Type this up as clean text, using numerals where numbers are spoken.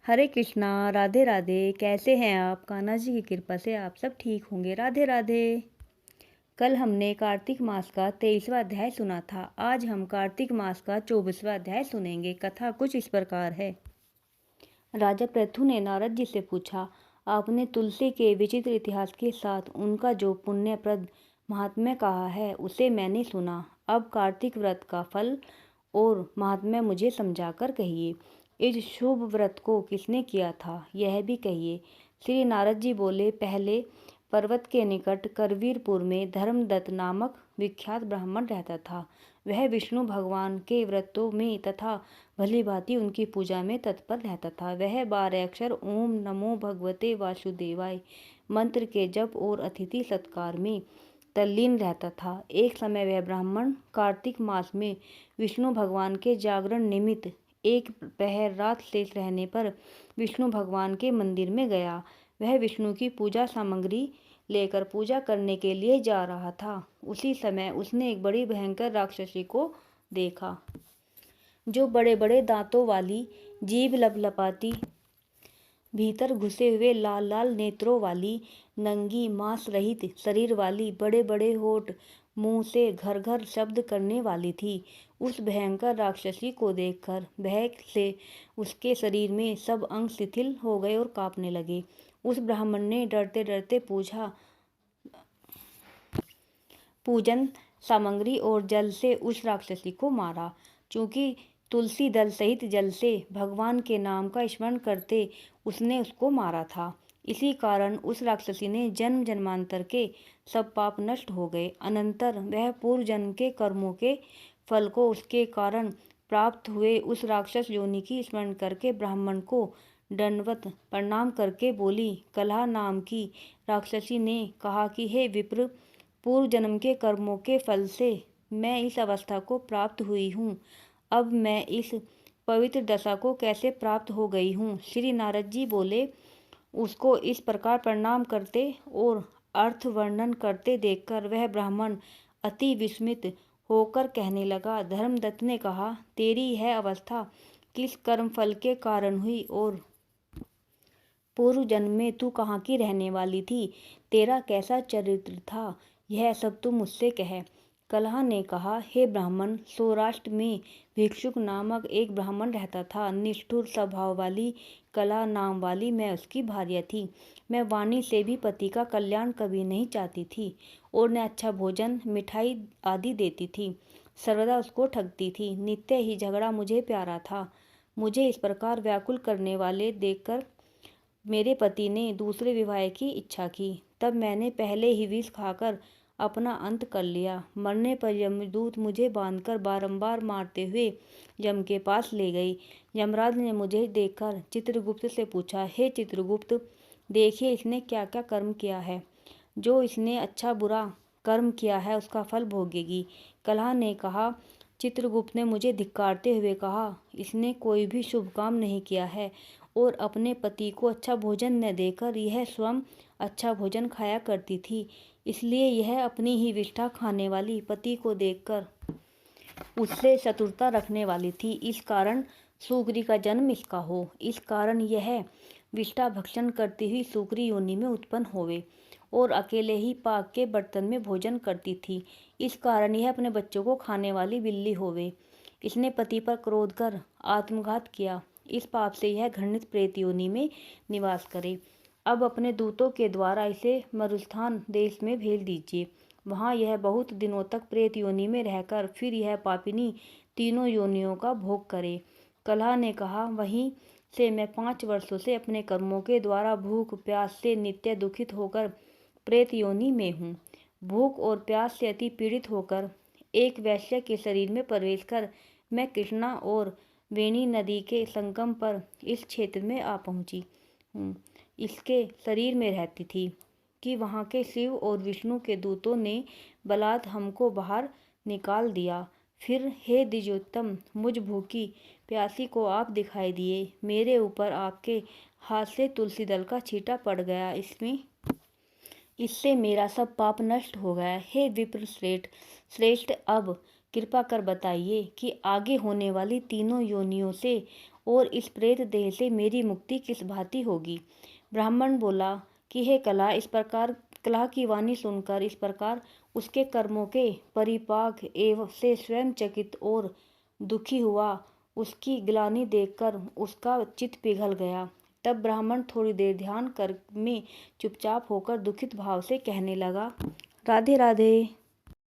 हरे कृष्णा। राधे राधे। कैसे हैं आप? कान्हा जी की कृपा से आप सब ठीक होंगे। राधे राधे। कल हमने कार्तिक मास का 23वां अध्याय सुना था। आज हम कार्तिक मास का 24वां अध्याय सुनेंगे। कथा कुछ इस प्रकार है। राजा पृथु ने नारद जी से पूछा, आपने तुलसी के विचित्र इतिहास के साथ उनका जो पुण्यप्रद महात्म्य कहा है उसे मैंने सुना। अब कार्तिक व्रत का फल और महात्म्य मुझे समझाकर कहिए। इस शुभ व्रत को किसने किया था यह भी कहिए। श्री नारद जी बोले, पहले पर्वत के निकट करवीरपुर में धर्मदत्त नामक विख्यात ब्राह्मण रहता था। वह विष्णु भगवान के व्रतों में तथा भली भांति उनकी पूजा में तत्पर रहता था। वह 12 अक्षर ओम नमो भगवते वासुदेवाय मंत्र के जप और अतिथि सत्कार में तल्लीन रहता था। एक समय वह ब्राह्मण कार्तिक मास में विष्णु भगवान के जागरण निमित्त एक पहर रात शेष रहने पर विष्णु भगवान के मंदिर में गया। वह विष्णु की पूजा सामग्री लेकर पूजा करने के लिए जा रहा था। उसी समय उसने एक बड़ी भयंकर राक्षसी को देखा, जो बड़े बड़े दांतों वाली, जीभ लपलपाती, भीतर घुसे हुए लाल लाल नेत्रों वाली, नंगी मांस रहित शरीर वाली, बड़े बड़े होठ, मुंह से घर घर शब्द करने वाली थी। उस भयंकर राक्षसी को देखकर भय से उसके शरीर में सब अंग शिथिल हो गए और कांपने लगे। उस ब्राह्मण ने डरते डरते पूजन सामग्री और जल से उस राक्षसी को मारा। चूंकि तुलसी दल सहित जल से भगवान के नाम का स्मरण करते उसने उसको मारा था, इसी कारण उस राक्षसी ने जन्म जन्मांतर के सब पाप नष्ट हो गए। अनंतर वह पूर्व जन्म के कर्मों के फल को उसके कारण प्राप्त हुए उस राक्षस योनि की स्मरण करके ब्राह्मण को दंडवत प्रणाम करके बोली। कलहा नाम की राक्षसी ने कहा कि हे विप्र, पूर्व जन्म के कर्मों के फल से मैं इस अवस्था को प्राप्त हुई हूँ। अब मैं इस पवित्र दशा को कैसे प्राप्त हो गई हूँ? श्री नारद जी बोले, उसको इस प्रकार प्रणाम करते और अर्थ वर्णन करते देखकर वह ब्राह्मण अति विस्मित होकर कहने लगा। धर्मदत्त ने कहा, तेरी यह अवस्था किस कर्म फल के कारण हुई और पूर्व जन्म में तू कहाँ की रहने वाली थी? तेरा कैसा चरित्र था? यह सब तू मुझसे कह। कलहा ने कहा, हे ब्राह्मण, सौराष्ट्र में भिक्षुक नामक एक ब्राह्मण रहता था। निष्ठुर स्वभाव वाली कलहा नाम वाली मैं उसकी भार्या थी। मैं वाणी से भी पति का कल्याण कभी नहीं चाहती थी और न अच्छा भोजन मिठाई आदि देती थी। सर्वदा उसको ठगती थी। नित्य ही झगड़ा मुझे प्यारा था। मुझे इस प्रकार व्याकुल करने वाले देखकर मेरे पति ने दूसरे विवाह की इच्छा की। तब मैंने पहले ही विष खाकर अपना अंत कर लिया। मरने पर यमदूत मुझे बांधकर बारंबार मारते हुए यम के पास ले गई। यमराज ने मुझे देखकर चित्रगुप्त से पूछा, हे चित्रगुप्त, देखिए इसने क्या क्या कर्म किया है। जो इसने अच्छा बुरा कर्म किया है उसका फल भोगेगी। कलहा ने कहा। चित्रगुप्त ने मुझे धिक्कारते हुए कहा, इसने कोई भी शुभ काम नहीं किया है और अपने पति को अच्छा भोजन न देकर यह स्वयं अच्छा भोजन खाया करती थी, इसलिए यह अपनी ही विष्ठा खाने वाली पति को देखकर उससे शत्रुता रखने वाली थी। इस कारण सुग्री का जन्म इसका हो। इस कारण यह विष्ठा भक्षण करती हुई सुग्री योनि में उत्पन्न होवे और अकेले ही पाक के बर्तन में भोजन करती थी। इस कारण यह अपने बच्चों को खाने वाली बिल्ली होवे। इसने पति पर क्रोध कर आत्मघात किया। इस पाप से यह घृणित प्रेत योनि में निवास करे। अब अपने दूतों के द्वारा इसे मरुस्थान देश में भेज दीजिए। वहाँ यह बहुत दिनों तक प्रेत योनि में रहकर फिर यह पापिनी तीनों योनियों का भोग करे। कलहा ने कहा, वहीं से मैं 5 वर्षों से अपने कर्मों के द्वारा भूख प्यास से नित्य दुखित होकर प्रेत योनि में हूँ। भूख और प्यास से अति पीड़ित होकर एक वैश्य के शरीर में प्रवेश कर मैं कृष्णा और वेणी नदी के संगम पर इस क्षेत्र में आ पहुँची हूँ। इसके शरीर में रहती थी कि वहाँ के शिव और विष्णु के दूतों ने बलात् हमको बाहर निकाल दिया। फिर हे द्विजोत्तम, मुझ भूखी प्यासी को आप दिखाई दिए। मेरे ऊपर आपके हाथ से तुलसी दल का छींटा पड़ गया। इससे मेरा सब पाप नष्ट हो गया। हे विप्र श्रेष्ठ, अब कृपा कर बताइए कि आगे होने वाली तीनों योनियों से और इस प्रेत देह से मेरी मुक्ति किस भांति होगी। ब्राह्मण बोला कि हे कला, इस प्रकार कला की वाणी सुनकर इस प्रकार उसके कर्मों के परिपाक एवं से स्वयं चकित और दुखी हुआ। उसकी ग्लानि देखकर उसका चित्त पिघल गया। तब ब्राह्मण थोड़ी देर ध्यान कर में चुपचाप होकर दुखित भाव से कहने लगा, राधे राधे।